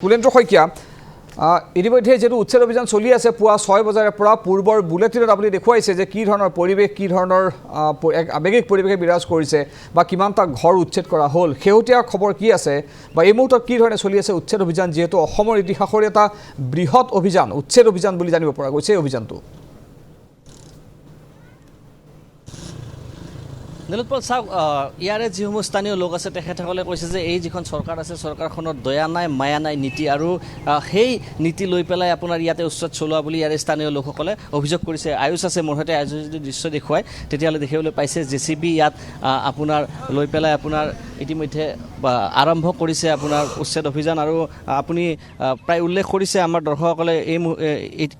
পুলেন্দ্ৰ শইকীয়া ইতিমধ্যে যেটো উচ্ছেদ অভিযান চলি আছে পুৱা 6 বজাৰ পৰা পূৰ্বৰ বুলেটিনত আপুনি দেখুৱাইছে যে কি ধৰণৰ পৰিৱেশ কি ধৰণৰ আবেগিক পৰিৱেশে বিৰাজ কৰিছে বা কিমানটা ঘৰ উচ্ছেদ কৰা হ'ল হেউটিয়া খবৰ কি আছে বা এই মুহূৰ্তত কি ধৰণে চলি আছে উচ্ছেদ অভিযান যেহেতু অসমৰ ইতিহাসৰ এটা বৃহৎ অভিযান উচ্ছেদ অভিযান বুলি জানিব পৰা গৈছে এই অভিযানটো নীলোৎপল চাওক ইয়াৰে যিসমূহ স্থানীয় লোক আছে তেখেতসকলে কৈছে যে এই যিখন চৰকাৰ আছে চৰকাৰখনৰ দয়া নাই মায়া নাই নীতি আৰু সেই নীতি লৈ পেলাই আপোনাৰ ইয়াতে উচ্ছেদ চলোৱা বুলি ইয়াৰে স্থানীয় লোকসকলে অভিযোগ কৰিছে আয়ুষ আছে মোৰ সৈতে আয়ুষ যদি দৃশ্য দেখুৱায় তেতিয়াহ'লে দেখিবলৈ পাইছে জেচিবি ইয়াত আপোনাৰ লৈ পেলাই আপোনাৰ ইতিমধ্যে আৰম্ভ কৰিছে আপোনাৰ উচ্ছেদ অভিযান আৰু আপুনি প্ৰায় উল্লেখ কৰিছে আমাৰ দৰ্শকসকলে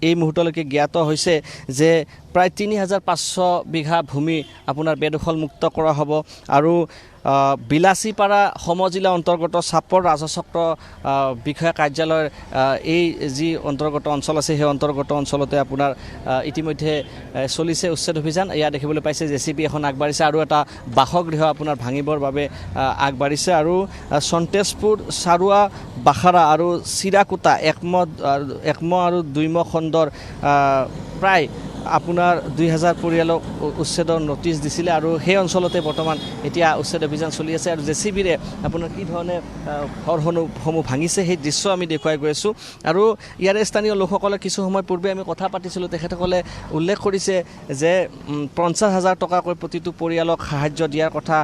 এই মুহূৰ্তলৈকে জ্ঞাত হৈছে যে প্ৰায় ৩৫০০ বিঘা ভূমি আপোনাৰ বেদখল মুক্ত কৰা হ'ব আৰু বিলাসীপাৰা সমজিলা অন্তৰ্গত চাপৰ ৰাজচক্ৰ বিষয়া কাৰ্যালয়ৰ এই যি অন্তৰ্গত অঞ্চল আছে সেই অন্তৰ্গত অঞ্চলতে আপোনাৰ ইতিমধ্যে চলিছে উচ্ছেদ অভিযান এয়া দেখিবলৈ পাইছে জেচিবি এখন আগবাঢ়িছে আৰু এটা বাসগৃহ আপোনাৰ ভাঙিবৰ বাবে আগবাঢ়িছে আৰু সন্তেজপুৰ চাৰুৱা বাখাৰা আৰু চিৰাকুটা একম আৰু দুইম খণ্ডৰ প্ৰায় আপোনাৰ ২০০০ পৰিয়ালক উচ্ছেদৰ নটিচ দিছিলে আৰু সেই অঞ্চলতে বৰ্তমান এতিয়া উচ্ছেদ অভিযান চলি আছে আৰু জেচিবিৰে আপোনাৰ কি ধৰণে ঘৰসমূহ ভাঙিছে সেই দৃশ্য আমি দেখুৱাই গৈ আছোঁ আৰু ইয়াৰে স্থানীয় লোকসকলে কিছু সময় পূৰ্বে আমি কথা পাতিছিলোঁ তেখেতসকলে উল্লেখ কৰিছে যে ৫০,০০০ টকাকৈ প্ৰতিটো পৰিয়ালক সাহায্য দিয়াৰ কথা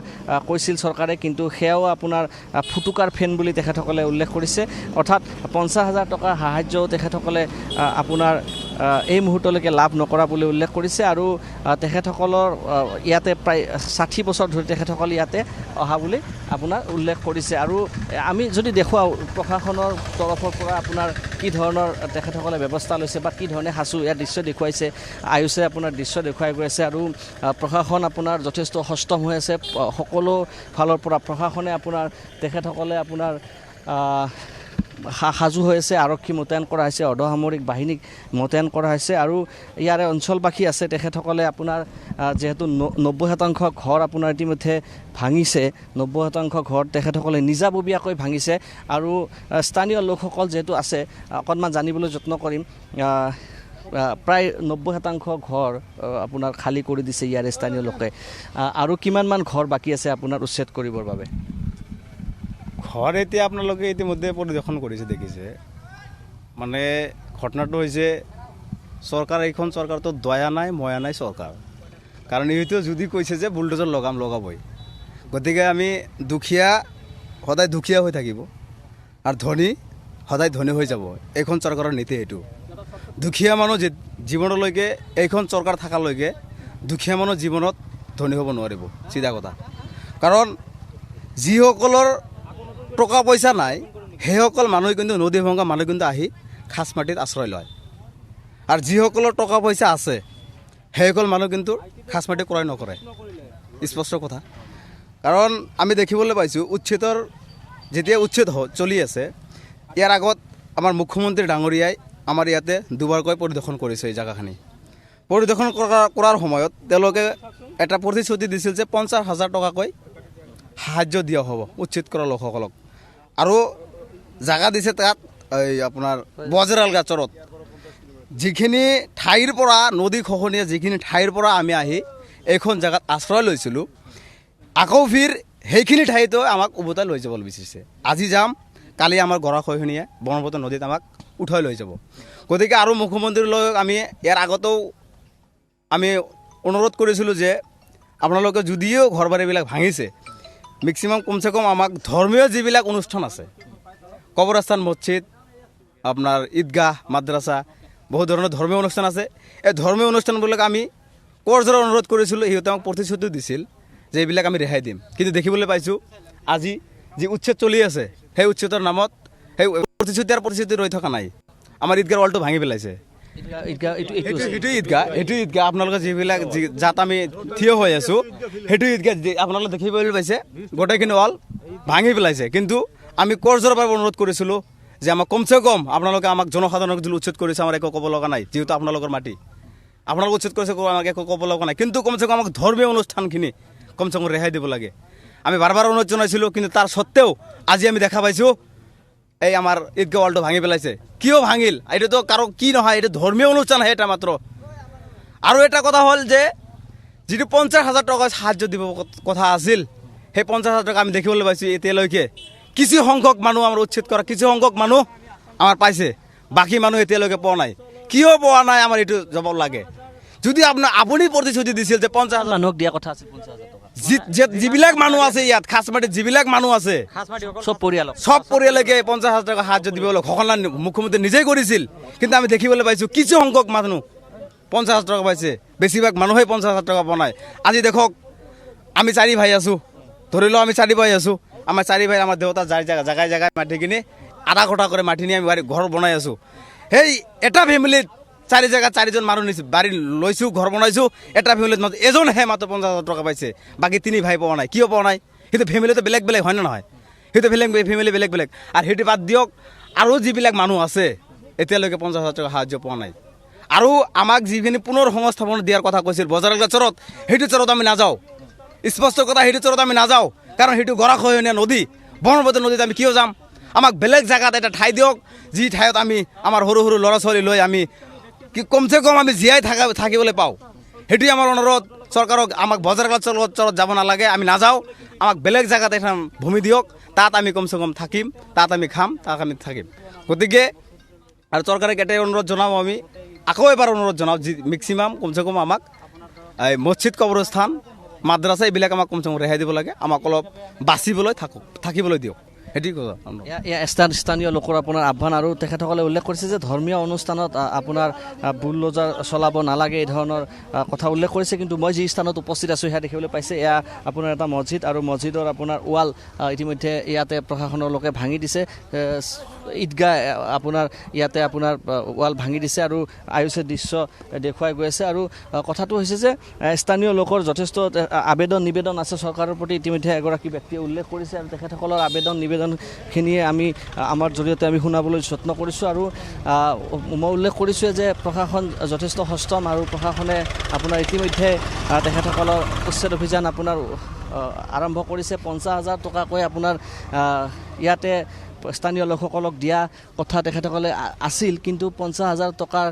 কৈছিল চৰকাৰে কিন্তু সেয়াও আপোনাৰ ফুটুকাৰ ফেন বুলি তেখেতসকলে উল্লেখ কৰিছে অৰ্থাৎ ৫০,০০০ টকাৰ সাহায্যও তেখেতসকলে আপোনাৰ এই মুহূৰ্তলৈকে লাভ নকৰা বুলি উল্লেখ কৰিছে আৰু তেখেতসকলৰ ইয়াতে প্ৰায় ৬০ বছৰ ধৰি তেখেতসকল ইয়াতে অহা বুলি আপোনাৰ উল্লেখ কৰিছে আৰু আমি যদি দেখুৱাওঁ প্ৰশাসনৰ তৰফৰ পৰা আপোনাৰ কি ধৰণৰ তেখেতসকলে ব্যৱস্থা লৈছে বা কি ধৰণে সাঁচো ইয়াৰ দৃশ্য দেখুৱাইছে আয়ুষে আপোনাৰ দৃশ্য দেখুৱাই গৈ আছে আৰু প্ৰশাসন আপোনাৰ যথেষ্ট সষ্টম হৈ আছে সকলো ফালৰ পৰা প্ৰশাসনে আপোনাৰ তেখেতসকলে আপোনাৰ সাজু হৈ আছে আৰক্ষী মোতায়েন কৰা হৈছে অৰ্ধসামৰিক বাহিনীক মোতায়েন কৰা হৈছে আৰু ইয়াৰে অঞ্চলবাসী আছে তেখেতসকলে আপোনাৰ যিহেতু ৯০% ঘৰ আপোনাৰ ইতিমধ্যে ভাঙিছে ৯০% ঘৰ তেখেতসকলে নিজাববীয়াকৈ ভাঙিছে আৰু স্থানীয় লোকসকল যিহেতু আছে অকণমান জানিবলৈ যত্ন কৰিম প্ৰায় ৯০% ঘৰ আপোনাৰ খালী কৰি দিছে ইয়াৰে স্থানীয় লোকে আৰু কিমানমান ঘৰ বাকী আছে আপোনাৰ উচ্ছেদ কৰিবৰ বাবে ঘৰ এতিয়া আপোনালোকে ইতিমধ্যে পৰিদৰ্শন কৰিছে দেখিছে মানে ঘটনাটো হৈছে চৰকাৰ এইখন চৰকাৰতো দয়া নাই ময়া নাই চৰকাৰ কাৰণ এইটো যদি কৈছে যে বুলডোজাৰ লগাবই গতিকে আমি দুখীয়া সদায় দুখীয়া হৈ থাকিব আৰু ধনী সদায় ধনী হৈ যাব এইখন চৰকাৰৰ নীতি এইটো দুখীয়া মানুহ জীৱনলৈকে এইখন চৰকাৰ থকালৈকে দুখীয়া মানুহ জীৱনত ধনী হ'ব নোৱাৰিব চিধা কথা কাৰণ যিসকলৰ টকা পইচা নাই সেইসকল মানুহ কিন্তু নদী ভংগা মানুহ কিন্তু আহি খাচ মাটিত আশ্ৰয় লয় আৰু যিসকলৰ টকা পইচা আছে সেইসকল মানুহ কিন্তু খাচ মাটি ক্ৰয় নকৰে স্পষ্ট কথা কাৰণ আমি দেখিবলৈ পাইছোঁ উচ্ছেদৰ যেতিয়া উচ্ছেদ চলি আছে ইয়াৰ আগত আমাৰ মুখ্যমন্ত্ৰী ডাঙৰীয়াই আমাৰ ইয়াতে দুবাৰকৈ পৰিদৰ্শন কৰিছে এই জেগাখিনি পৰিদৰ্শন কৰাৰ সময়ত তেওঁলোকে এটা প্ৰতিশ্ৰুতি দিছিল যে ৫০,০০০ টকাকৈ সাহায্য দিয়া হ'ব উচ্ছেদ কৰা লোকসকলক আৰু জাগা দিছে তাত এই আপোনাৰ বজৰাল গাছৰত যিখিনি ঠাইৰ পৰা নদী খহনীয়া যিখিনি ঠাইৰ পৰা আমি আহি এইখন জেগাত আশ্ৰয় লৈছিলোঁ আকৌ ফিৰ সেইখিনি ঠাইতো আমাক উভতাই লৈ যাবলৈ বিচাৰিছে আজি যাম কালি আমাৰ গৰাখহনীয়ে ব্ৰহ্মপুত্ৰ নদীত আমাক উঠাই লৈ যাব গতিকে আৰু মুখ্যমন্ত্ৰীলৈ আমি ইয়াৰ আগতেও আমি অনুৰোধ কৰিছিলোঁ যে আপোনালোকে যদিও ঘৰ বাৰীবিলাক ভাঙিছে মেক্সিমাম কমচে কম আমাক ধৰ্মীয় যিবিলাক অনুষ্ঠান আছে কবৰস্থান মছজিদ আপোনাৰ ঈদগাহ মাদ্ৰাছা বহু ধৰণৰ ধৰ্মীয় অনুষ্ঠান আছে এই ধৰ্মীয় অনুষ্ঠানবিলাক আমি কৰজোৰে অনুৰোধ কৰিছিলোঁ সিহঁতে আমাক প্ৰতিশ্ৰুতি দিছিল যে এইবিলাক আমি ৰেহাই দিম কিন্তু দেখিবলৈ পাইছোঁ আজি যি উচ্ছেদ চলি আছে সেই উচ্ছেদৰ নামত সেই প্ৰতিশ্ৰুতি ৰৈ থকা নাই আমাৰ ঈদগাহ ৱালটো ভাঙি পেলাইছে এইটো ঈদগাহ আপোনালোকে যিবিলাক যাত আমি থিয় হৈ আছোঁ সেইটো ঈদগাহ আপোনালোকে দেখিবলৈ পাইছে গোটেইখিনি ৱাল ভাঙি পেলাইছে কিন্তু আমি কৰজোৰৰ পৰা অনুৰোধ কৰিছিলোঁ যে আমাক কমচে কম আপোনালোকে আমাক জনসাধাৰণক যদি উচ্ছেদ কৰিছে আমাৰ একো ক'ব লগা নাই যিহেতু আপোনালোকৰ মাটি আপোনালোকে উচ্ছেদ কৰিছে আমাক একো ক'ব লগা নাই কিন্তু কমচে কম আমাক ধৰ্মীয় অনুষ্ঠানখিনি কমচে কম ৰেহাই দিব লাগে আমি বাৰ বাৰ অনুৰোধ জনাইছিলোঁ কিন্তু তাৰ সত্ত্বেও আজি আমি দেখা পাইছোঁ এই আমাৰ ঈদগাহ ৱালটো ভাঙি পেলাইছে কিয় ভাঙিল এইটোতো কাৰো কি নহয় এইটো ধৰ্মীয় অনুষ্ঠানহে এটা মাত্ৰ আৰু এটা কথা হ'ল যে যিটো 50,000 টকা সাহায্য দিব কথা আছিল সেই 50,000 টকা আমি দেখিবলৈ পাইছোঁ এতিয়ালৈকে কিছু সংখ্যক মানুহ আমাৰ উচ্ছেদ কৰা কিছু সংখ্যক মানুহ আমাৰ পাইছে বাকী মানুহ এতিয়ালৈকে পোৱা নাই কিয় পোৱা নাই আমাৰ এইটো জবাব লাগে যদি আপুনি প্ৰতিশ্ৰুতি দিছিল যে 50,000 মানুহক দিয়া কথা আছিল 50,000 টকা যিবিলাক মানুহ আছে ইয়াত খাচমাটিত যিবিলাক মানুহ আছে চব পৰিয়ালকে 50,000 টকা সাহায্য দিবলৈ ঘোষণা মুখ্যমন্ত্ৰী নিজেই কৰিছিল কিন্তু আমি দেখিবলৈ পাইছোঁ কিছু সংখ্যক মানুহ 50,000 টকা পাইছে বেছিভাগ মানুহেই 50,000 টকা পোৱা নাই আজি দেখক আমি 4 ভাই আছোঁ ধৰি লওঁ আমি 4 ভাই আছোঁ আমাৰ 4 ভাই আমাৰ দেউতা জাগাই জাগাই মাটি কিনি আধা কটা কৰি মাটি নি আমি ঘৰ বনাই আছোঁ সেই এটা ফেমিলিত 4 জেগাত 4জন মানুহ নিছোঁ বাৰী লৈছোঁ ঘৰ বনাইছোঁ এটা ফেমিলিত মাত্ৰ এজনহে মাত্ৰ 50,000 টকা পাইছে বাকী 3 ভাই পোৱা নাই কিয় পোৱা নাই সেইটো ফেমিলিটো বেলেগ বেলেগ হয় নে নহয় সেইটো ফেমিলি বেলেগ বেলেগ আৰু সেইটো বাদ দিয়ক আৰু যিবিলাক মানুহ আছে এতিয়ালৈকে 50,000 টকা সাহায্য পোৱা নাই আৰু আমাক যিখিনি পুনৰ সংস্থাপন দিয়াৰ কথা কৈছিল বজাৰগলা চৰত সেইটো চৰত আমি নাযাওঁ স্পষ্ট কথা সেইটো চৰত আমি নাযাওঁ কাৰণ সেইটো গৰাখহনীয়া নদী ব্ৰহ্মপুত্ৰ নদীত আমি কিয় যাম আমাক বেলেগ জেগাত এটা ঠাই দিয়ক যি ঠাইত আমি আমাৰ সৰু সৰু ল'ৰা ছোৱালী লৈ আমি কি কমচে কম আমি জীয়াই থাকিবলৈ পাওঁ সেইটোৱে আমাৰ অনুৰোধ চৰকাৰক আমাক বজাৰগলা চৰত যাব নালাগে আমি নাযাওঁ আমাক বেলেগ জেগাত এখন ভূমি দিয়ক তাত আমি কমচে কম থাকিম তাত আমি খাম তাত আমি থাকিম গতিকে আৰু চৰকাৰক এটাই অনুৰোধ জনাওঁ আমি আকৌ এবাৰ অনুৰোধ জনাওঁ যি মেক্সিমাম কমচে কম আমাক এই মছজিদ কবৰস্থান মাদ্ৰাছা এইবিলাক আমাক কমচে কম ৰেহাই দিব লাগে আমাক অলপ বাচিবলৈ থাকিবলৈ দিয়ক সেইটোৱে স্থানীয় লোকৰ আপোনাৰ আহ্বান আৰু তেখেতসকলে উল্লেখ কৰিছে যে ধৰ্মীয় অনুষ্ঠানত আপোনাৰ বুলডোজাৰ চলাব নালাগে এই ধৰণৰ কথা উল্লেখ কৰিছে কিন্তু মই যি স্থানত উপস্থিত আছোঁ সেয়া দেখিবলৈ পাইছে এয়া আপোনাৰ এটা মছজিদ আৰু মছজিদৰ আপোনাৰ ৱাল ইতিমধ্যে ইয়াতে প্ৰশাসনৰ লোকে ভাঙি দিছে ঈদগাহ আপোনাৰ ইয়াতে আপোনাৰ ৱাল ভাঙি দিছে আৰু আয়ুষে দৃশ্য দেখুৱাই গৈ আছে আৰু কথাটো হৈছে যে স্থানীয় লোকৰ যথেষ্ট নিবেদন আছে চৰকাৰৰ প্ৰতি ইতিমধ্যে এগৰাকী ব্যক্তিয়ে উল্লেখ কৰিছে আৰু তেখেতসকলৰ নিবেদনখিনিয়ে আমি আমাৰ জৰিয়তে আমি শুনাবলৈ যত্ন কৰিছোঁ আৰু মই উল্লেখ কৰিছোঁ যে প্ৰশাসন যথেষ্ট সষ্টম আৰু প্ৰশাসনে আপোনাৰ ইতিমধ্যে তেখেতসকলৰ উচ্ছেদ অভিযান আপোনাৰ আৰম্ভ কৰিছে 50,000 টকাকৈ আপোনাৰ ইয়াতে স্থানীয় লোকসকলক দিয়া কথা তেখেতসকলে আছিল কিন্তু 50,000 টকাৰ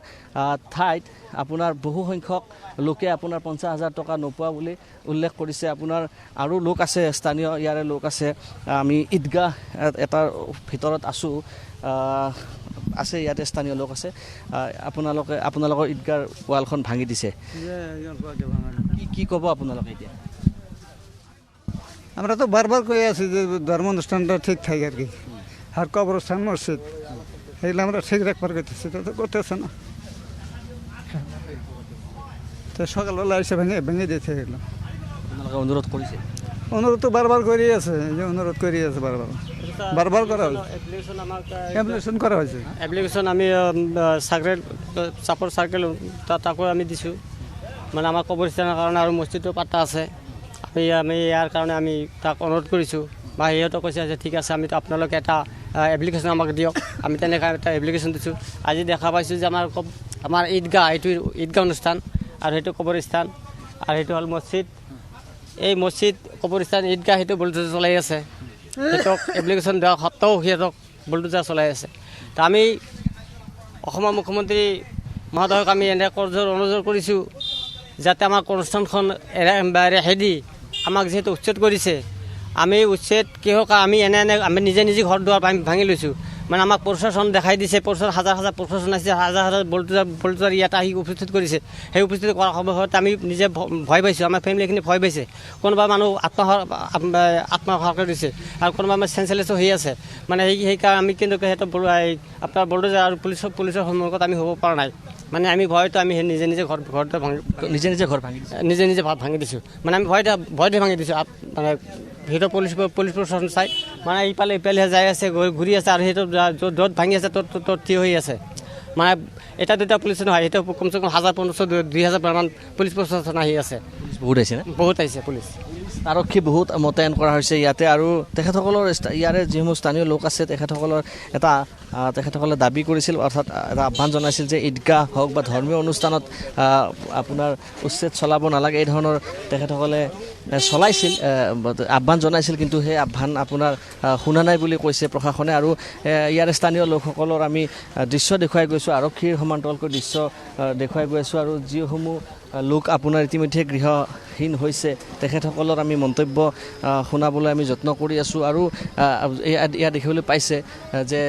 ঠাইত আপোনাৰ বহু সংখ্যক লোকে আপোনাৰ 50,000 টকা নোপোৱা বুলি উল্লেখ কৰিছে আপোনাৰ আৰু লোক আছে স্থানীয় ইয়াৰে লোক আছে আমি ঈদগাহ এটাৰ ভিতৰত আছোঁ আছে ইয়াতে স্থানীয় লোক আছে আপোনালোকৰ ঈদগাহ ৱালখন ভাঙি দিছে কি ক'ব আপোনালোকে এতিয়া আমরা তো বারবার কয়ে আছি যে ধর্ম অনুষ্ঠানটা ঠিক থাকে আর কি আর কবরস্থান মসজিদ এগুলো আমরা ঠিক রাখবার করতেছি তো করতেছে না তো সকালবেলা এসে ভেঙে দিয়েছে এগুলো আপোনালোকে অনুৰোধ কৰিছে অনুৰোধ তো বাৰবাৰ কৰিয়ে আছে এই যে অনুৰোধ কৰিয়ে আছে বাৰবাৰ কৰা হয়েছে অ্যাপ্লিকেশন কৰা হয়েছে এপ্লিকেশ্যন আমি চাপৰ চাৰ্কেল তাকো আমি দিছোঁ মানে আমাৰ কবৰস্থানৰ কাৰণে আৰু মছজিদৰ পাতা আছে আমি ইয়াৰ কাৰণে আমি তাক অনুৰোধ কৰিছোঁ বা সিহঁতে কৈছে যে ঠিক আছে আমি আপোনালোকে এটা এপ্লিকেশ্যন আমাক দিয়ক আমি তেনেকৈ এটা এপ্লিকেশ্যন দিছোঁ আজি দেখা পাইছোঁ যে আমাৰ ঈদগাহ এইটো ঈদগাহ অনুষ্ঠান আৰু সেইটো কবৰস্থান আৰু সেইটো হ'ল মছজিদ এই মছজিদ কবৰস্থান ঈদগাহ সেইটো বুলডোজাৰ চলাই আছে সিহঁতক এপ্লিকেশ্যন দিয়াৰ সত্ত্বেও সিহঁতক বুলডোজাৰ চলাই আছে তো আমি অসমৰ মুখ্যমন্ত্ৰী মহোদয়ক আমি এনে অনুৰোধ কৰিছোঁ যাতে আমাৰ অনুষ্ঠানখন ৰেহাই দি আমাক যিহেতু উচ্ছেদ কৰিছে আমি উচ্ছেদ কিহৰ আমি আমি নিজে ঘৰ দুৱাৰ ভাঙি লৈছোঁ মানে আমাক প্ৰশাসন দেখাই দিছে হাজাৰ প্ৰশাসন আহিছে হাজাৰ বুলডোজাৰ ইয়াত আহি উপস্থিত কৰিছে সেই উপস্থিত কৰাৰ সময়ত আমি নিজে ভয় পাইছোঁ আমাৰ ফেমিলিখিনি ভয় পাইছে কোনোবা মানুহ আত্মহত্যা কৰিছে আৰু কোনোবা আমাৰ চেঞ্চলেছো হৈ আছে মানে সেইকাৰণে আমি কিন্তু সিহঁতৰ আপোনাৰ বুলডোজাৰ আৰু পুলিচৰ সন্মুখত আমি হ'ব পৰা নাই মানে আমি ভয়তো আমি নিজে ঘৰটো নিজে ভাঙি দিছোঁ মানে আমি ভয়তে ভাঙি দিছোঁ মানে সেইটো পুলিচ প্ৰশাসন চাই মানে ইফালেহে যাই আছে ঘূৰি আছে আৰু সেইটো য'ত ভাঙি আছে ত'ত থিয় হৈ আছে মানে এটা দুটা পুলিচ নহয় সেইটো কমচে কম 1,500-2,000 মান পুলিচ প্ৰশাসন আহি আছে বহুত আহিছে পুলিচ আৰক্ষী বহুত মোতায়েন কৰা হৈছে ইয়াতে আৰু তেখেতসকলৰ ইয়াৰে যিসমূহ স্থানীয় লোক আছে তেখেতসকলৰ এটা তেখেতসকলে দাবী কৰিছিল, অৰ্থাৎ এটা আহ্বান জনাইছিল যে ঈদগাহ হওক বা ধৰ্মীয় অনুষ্ঠানত আপোনাৰ উচ্ছেদ চলাব নালাগে, এই ধৰণৰ তেখেতসকলে চলাইছিল, আহ্বান জনাইছিল। কিন্তু সেই আহ্বান আপোনাৰ শুনা নাই বুলি কৈছে প্ৰশাসনে। আৰু ইয়াৰে স্থানীয় লোকসকলৰ আমি দৃশ্য দেখুৱাই গৈছোঁ, আৰক্ষীৰ সমান্তৰালকৈ দৃশ্য দেখুৱাই গৈ আছোঁ। আৰু যিসমূহ লোক আপোনাৰ ইতিমধ্যে গৃহহীন হৈছে তেখেতসকলৰ আমি মন্তব্য শুনাবলৈ আমি যত্ন কৰি আছোঁ। আৰু ইয়াত দেখিবলৈ পাইছে যে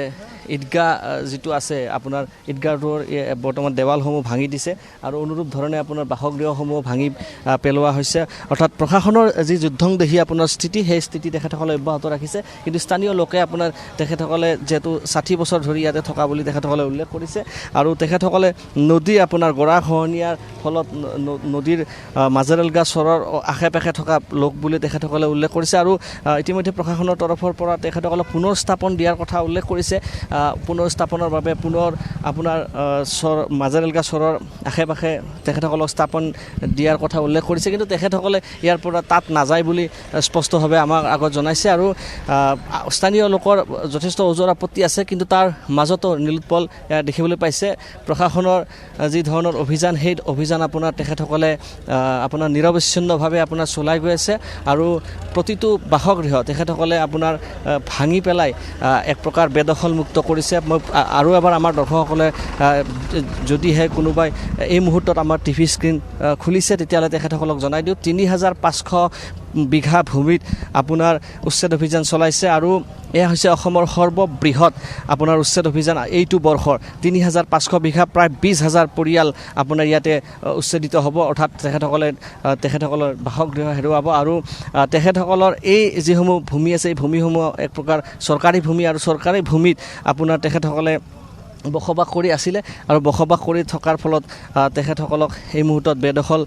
ঈদগাহ যিটো আছে আপোনাৰ ঈদগাহটোৰ বৰ্তমান দেৱালসমূহ ভাঙি দিছে আৰু অনুৰূপ ধৰণে আপোনাৰ বাসগৃহসমূহ ভাঙি পেলোৱা হৈছে। অৰ্থাৎ প্ৰশাসনৰ যি যুদ্ধংদেহী আপোনাৰ স্থিতি, সেই স্থিতি তেখেতসকলে অব্যাহত ৰাখিছে। কিন্তু স্থানীয় লোকে আপোনাৰ তেখেতসকলে যিহেতু 60 বছৰ ধৰি ইয়াতে থকা বুলি তেখেতসকলে উল্লেখ কৰিছে। আৰু তেখেতসকলে নদী আপোনাৰ গৰাখহনীয়াৰ ফলত নদীৰ মাজেৰেলগা চৰৰ আশে পাশে থকা লোক বুলি তেখেতসকলে উল্লেখ কৰিছে। আৰু ইতিমধ্যে প্ৰশাসনৰ তৰফৰ পৰা তেখেতসকলক পুনৰ স্থাপন দিয়াৰ কথা উল্লেখ কৰিছে। পুনৰ স্থাপনৰ বাবে পুনৰ আপোনাৰ মাজেৰেলগা চৰৰ আশে পাশে তেখেতসকলক স্থাপন দিয়াৰ কথা উল্লেখ কৰিছে। কিন্তু তেখেতসকলে ইয়াৰ পৰা তাত নাযায় বুলি স্পষ্টভাৱে আমাক আগত জনাইছে। আৰু স্থানীয় লোকৰ যথেষ্ট ওজৰ আপত্তি আছে। কিন্তু তাৰ মাজতো নীলোৎপল দেখিবলৈ পাইছে প্ৰশাসনৰ যি ধৰণৰ অভিযান, সেই অভিযান আপোনাৰ তেখেতসকলে আপোনাৰ নিৰৱচ্ছিন্নভাৱে আপোনাৰ চলাই গৈ আছে। আৰু প্ৰতিটো বাসগৃহ তেখেতসকলে আপোনাৰ ভাঙি পেলাই এক প্ৰকাৰ বেদখলমুক্ত কৰিছে। মই আৰু এবাৰ আমাৰ দৰ্শকসকলে যদিহে কোনোবাই এই মুহূৰ্তত আমাৰ টিভি স্ক্ৰীণ খুলিছে তেতিয়াহ'লে তেখেতসকলক জনাই দিওঁ 3500 বিঘা ভূমিত আপোনাৰ উচ্ছেদ অভিযান চলাইছে। আৰু এয়া হৈছে অসমৰ সৰ্ববৃহৎ আপোনাৰ উচ্ছেদ অভিযান এইটো বৰ্ষৰ। 3500 বিঘা, প্ৰায় 20,000 পৰিয়াল আপোনাৰ ইয়াতে উচ্ছেদিত হ'ব। অৰ্থাৎ তেখেতসকলৰ বাসগৃহ হেৰুৱাব। আৰু তেখেতসকলৰ এই যিসমূহ ভূমি আছে, এই ভূমিসমূহ এক প্ৰকাৰ চৰকাৰী ভূমি। আৰু চৰকাৰী ভূমিত আপোনাৰ তেখেতসকলে বসবাস কৰি আছিলে। আৰু বসবাস কৰি থকাৰ ফলত তেখেতসকলক এই মুহূৰ্তত বেদখল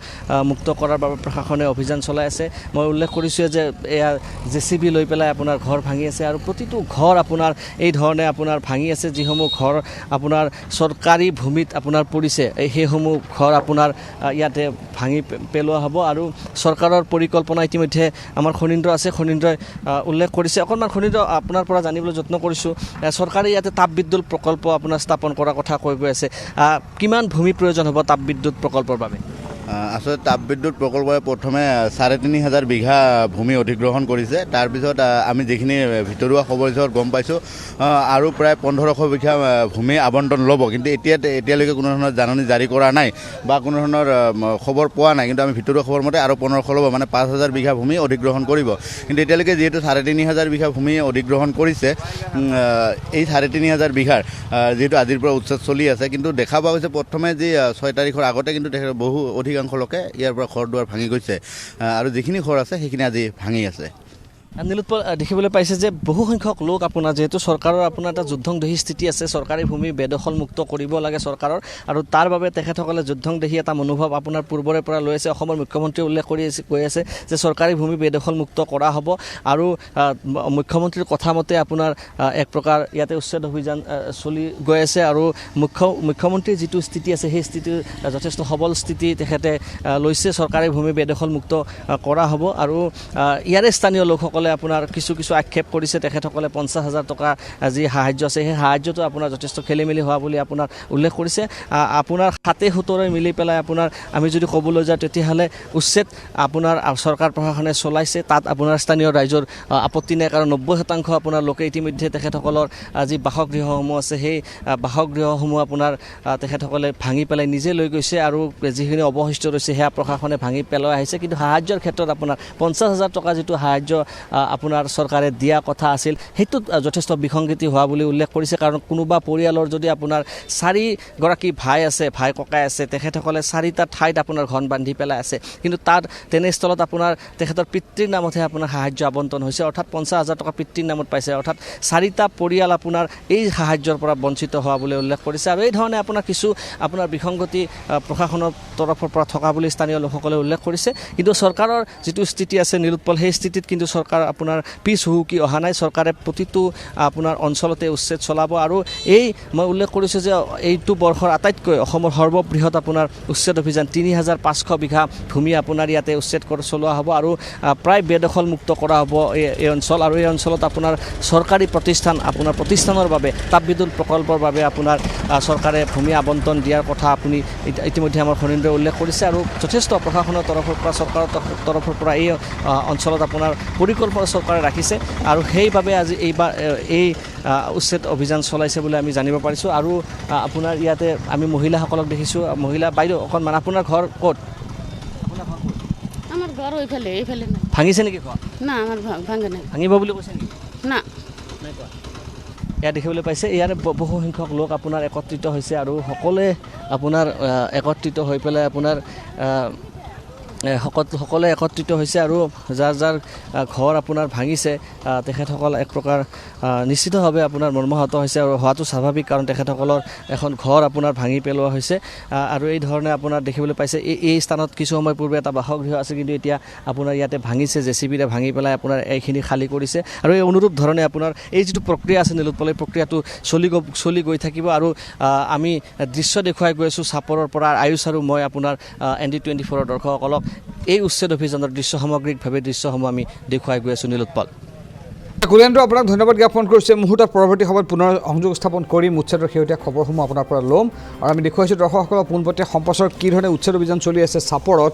মুক্ত কৰাৰ বাবে প্ৰশাসনে অভিযান চলাই আছে। মই উল্লেখ কৰিছোঁ যে এয়া JCB লৈ পেলাই আপোনাৰ ঘৰ ভাঙি আছে। আৰু প্ৰতিটো ঘৰ আপোনাৰ এই ধৰণে আপোনাৰ ভাঙি আছে। যিসমূহ ঘৰ আপোনাৰ চৰকাৰী ভূমিত আপোনাৰ পৰিছে, সেইসমূহ ঘৰ আপোনাৰ ইয়াতে ভাঙি পেলোৱা হ'ব। আৰু চৰকাৰৰ পৰিকল্পনা ইতিমধ্যে আমাৰ খনীন্দ্ৰ আছে, খনীন্দ্ৰই উল্লেখ কৰিছে। অকণমান খনীন্দ্ৰ আপোনাৰ পৰা জানিবলৈ যত্ন কৰিছোঁ। চৰকাৰে ইয়াতে তাপবিদ্যুৎ প্ৰকল্প আপোনাৰ স্থাপন কৰাৰ কথা কৈ গৈ আছে। কিমান ভূমি প্ৰয়োজন হ'ব তাপবিদ্যুৎ প্ৰকল্পৰ বাবে? আচলতে তাপবিদ্যুৎ প্ৰকল্পই প্ৰথমে 3500 বিঘা ভূমি অধিগ্ৰহণ কৰিছে। তাৰপিছত আমি যিখিনি ভিতৰুৱা খবৰ হিচাপত গম পাইছোঁ আৰু প্ৰায় 1500 বিঘা ভূমি আবণ্টন ল'ব। কিন্তু এতিয়ালৈকে কোনো ধৰণৰ জাননী জাৰি কৰা নাই বা কোনো ধৰণৰ খবৰ পোৱা নাই। কিন্তু আমি ভিতৰুৱা খবৰ মতে আৰু 1500 ল'ব, মানে 5000 বিঘা ভূমি অধিগ্ৰহণ কৰিব। কিন্তু এতিয়ালৈকে যিহেতু 3500 বিঘা ভূমি অধিগ্ৰহণ কৰিছে, এই 3500 বিঘাৰ যিহেতু আজিৰ পৰা উচ্ছেদ চলি আছে। কিন্তু দেখা পোৱা গৈছে প্ৰথমে যি 6 তাৰিখৰ আগতে কিন্তু বহু অধিকাংশ লোকে ইয়াৰ পৰা ঘৰ দুৱাৰ ভাঙি গৈছে। আৰু যিখিনি ঘৰ আছে সেইখিনি আজি ভাঙি আছে। নীলোৎপল দেখিবলৈ পাইছে যে বহু সংখ্যক লোক আপোনাৰ যিহেতু চৰকাৰৰ আপোনাৰ এটা যুদ্ধংদেহী স্থিতি আছে, চৰকাৰী ভূমি বেদখলমুক্ত কৰিব লাগে চৰকাৰৰ। আৰু তাৰ বাবে তেখেতসকলে যুদ্ধংদেহী এটা মনোভাৱ আপোনাৰ পূৰ্বৰে পৰা লৈ আছে। অসমৰ মুখ্যমন্ত্ৰীয়ে উল্লেখ কৈ আছে যে চৰকাৰী ভূমি বেদখলমুক্ত কৰা হ'ব। আৰু মুখ্যমন্ত্ৰীৰ কথা মতে আপোনাৰ এক প্ৰকাৰ ইয়াতে উচ্ছেদ অভিযান চলি গৈ আছে। আৰু মুখ্যমন্ত্ৰীৰ যিটো স্থিতি আছে, সেই স্থিতিৰ যথেষ্ট সবল স্থিতি তেখেতে লৈছে। চৰকাৰী ভূমি বেদখলমুক্ত কৰা হ'ব। আৰু ইয়াৰে স্থানীয় লোকসকলে আপোনাৰ কিছু আক্ষেপ কৰিছে। তেখেতসকলে 50,000 টকা যি সাহায্য আছে, সেই সাহায্যটো আপোনাৰ যথেষ্ট খেলিমেলি হোৱা বুলি আপোনাৰ উল্লেখ কৰিছে। আপোনাৰ 7-7 মিলি পেলাই আপোনাৰ আমি যদি ক'বলৈ যাওঁ তেতিয়াহ'লে উচ্ছেদ আপোনাৰ চৰকাৰ প্ৰশাসনে চলাইছে। তাত আপোনাৰ স্থানীয় ৰাইজৰ আপত্তি নাই, কাৰণ 90% আপোনাৰ লোকে ইতিমধ্যে তেখেতসকলৰ যি বাসগৃহসমূহ আছে, সেই বাসগৃহসমূহ আপোনাৰ তেখেতসকলে ভাঙি পেলাই নিজে লৈ গৈছে। আৰু যিখিনি অৱশিষ্ট ৰৈছে সেয়া প্ৰশাসনে ভাঙি পেলাই আহিছে। কিন্তু সাহায্যৰ ক্ষেত্ৰত আপোনাৰ 50,000 টকা যিটো সাহায্য আপোনাৰ চৰকাৰে দিয়া কথা আছিল, সেইটোত যথেষ্ট বিসংগতি হোৱা বুলি উল্লেখ কৰিছে। কাৰণ কোনোবা পৰিয়ালৰ যদি আপোনাৰ 4গৰাকী ভাই আছে, ভাই ককাই আছে, তেখেতসকলে 4টা ঠাইত আপোনাৰ ঘন বান্ধি পেলাই আছে। কিন্তু তাত তেনেস্থলত আপোনাৰ তেখেতৰ পিতৃৰ নামতহে আপোনাৰ সাহায্য আবণ্টন হৈছে। অৰ্থাৎ 50,000 টকা পিতৃৰ নামত পাইছে। অৰ্থাৎ 4টা পৰিয়াল আপোনাৰ এই সাহায্যৰ পৰা বঞ্চিত হোৱা বুলি উল্লেখ কৰিছে। আৰু এই ধৰণে আপোনাৰ কিছু আপোনাৰ বিসংগতি প্ৰশাসনৰ তৰফৰ পৰা থকা বুলি স্থানীয় লোকসকলে উল্লেখ কৰিছে। কিন্তু চৰকাৰৰ যিটো স্থিতি আছে নীলোৎপল, সেই স্থিতিত কিন্তু চৰকাৰ চৰকাৰ আপোনাৰ পিছ হুহুকি অহা নাই চৰকাৰে প্ৰতিটো আপোনাৰ অঞ্চলতে উচ্ছেদ চলাব আৰু এই মই উল্লেখ কৰিছোঁ যে এইটো বৰ্ষৰ আটাইতকৈ অসমৰ সৰ্ববৃহৎ আপোনাৰ উচ্ছেদ অভিযান ৩,৫০০ বিঘা ভূমি আপোনাৰ ইয়াতে উচ্ছেদ চলোৱা হ'ব আৰু প্ৰায় বেদখলমুক্ত কৰা হ'ব এই অঞ্চল আৰু এই অঞ্চলত আপোনাৰ চৰকাৰী প্ৰতিষ্ঠানৰ বাবে তাপবিদ্যুৎ প্ৰকল্পৰ বাবে আপোনাৰ চৰকাৰে ভূমি আবণ্টন দিয়াৰ কথা আপুনি ইতিমধ্যে আমাৰ খনীন্দ্ৰই উল্লেখ কৰিছে আৰু যথেষ্ট প্ৰশাসনৰ তৰফৰ পৰা চৰকাৰৰ তৰফৰ পৰা এই অঞ্চলত আপোনাৰ পৰিকল্পনা চৰকাৰে ৰাখিছে আৰু সেইবাবে আজি এইবাৰ এই উচ্ছেদ অভিযান চলাইছে বুলি আমি জানিব পাৰিছোঁ আৰু আপোনাৰ ইয়াতে আমি মহিলাসকলক দেখিছোঁ মহিলা বাইদেউ অকণমান আপোনাৰ ঘৰ ক'ত আমাৰ ঘৰ এইফালে না ভাঙিছে নেকি ঘৰ না আমাৰ ভাঙে নাই ভাঙিব বুলি কৈছে নেকি না নাই কোৱা ইয়াত দেখিবলৈ পাইছে ইয়াৰে বহু সংখ্যক লোক আপোনাৰ একত্ৰিত হৈছে আৰু সকলোৱে আপোনাৰ একত্ৰিত হৈ পেলাই আপোনাৰ সকলোৱে একত্ৰিত হৈছে আৰু যাৰ যাৰ ঘৰ আপোনাৰ ভাঙিছে তেখেতসকল এক প্ৰকাৰ নিশ্চিতভাৱে আপোনাৰ মৰ্মাহত হৈছে আৰু হোৱাটো স্বাভাৱিক কাৰণ তেখেতসকলৰ এখন ঘৰ আপোনাৰ ভাঙি পেলোৱা হৈছে আৰু এই ধৰণে আপোনাৰ দেখিবলৈ পাইছে এই স্থানত কিছু সময় পূৰ্বে এটা বাসগৃহ আছে কিন্তু এতিয়া আপোনাৰ ইয়াতে ভাঙিছে জেচিবিৰে ভাঙি পেলাই আপোনাৰ এইখিনি খালী কৰিছে আৰু এই অনুৰূপ ধৰণে আপোনাৰ এই যিটো প্ৰক্ৰিয়া আছে নীলোৎপল এই প্ৰক্ৰিয়াটো চলি গৈ থাকিব আৰু আমি দৃশ্য দেখুৱাই গৈ আছোঁ চাপৰৰ পৰা আয়ুষ আৰু মই আপোনাৰ ND24 দৰ্শকসকলক এই উচ্ছেদ অভিযানৰ সামগ্ৰিকভাৱে দৃশ্যসমূহ আমি দেখুৱাই গৈ আছোঁ নীলোৎপল কুলেন্দ্ৰ আপোনাক ধন্যবাদ জ্ঞাপন কৰিছে মুহূৰ্তত পৰৱৰ্তী সময়ত পুনৰ সংযোগ স্থাপন কৰিম উচ্ছেদৰ শেহতীয়া খবৰসমূহ আপোনাৰ পৰা ল'ম আৰু আমি দেখুৱাইছোঁ দৰ্শকসকলক পোনপটীয়া সম্প্ৰচাৰত কি ধৰণে উচ্ছেদ অভিযান চলি আছে চাপৰত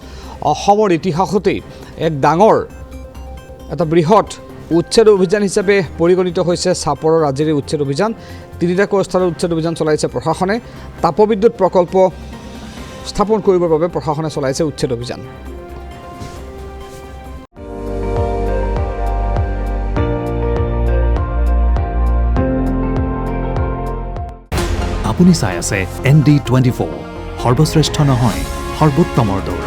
অসমৰ ইতিহাসতেই এক ডাঙৰ এটা বৃহৎ উচ্ছেদ অভিযান হিচাপে পৰিগণিত হৈছে চাপৰৰ আজিৰ উচ্ছেদ অভিযান তিনিটাকৈ স্থানত উচ্ছেদ অভিযান চলাইছে প্ৰশাসনে তাপবিদ্যুৎ প্ৰকল্প স্থাপন কৰিবৰ বাবে প্ৰশাসনে চলাইছে উচ্ছেদ অভিযান আপুনি চাই আছে ND24 সৰ্বশ্ৰেষ্ঠ নহয় সৰ্বোত্তমৰ দৌৰ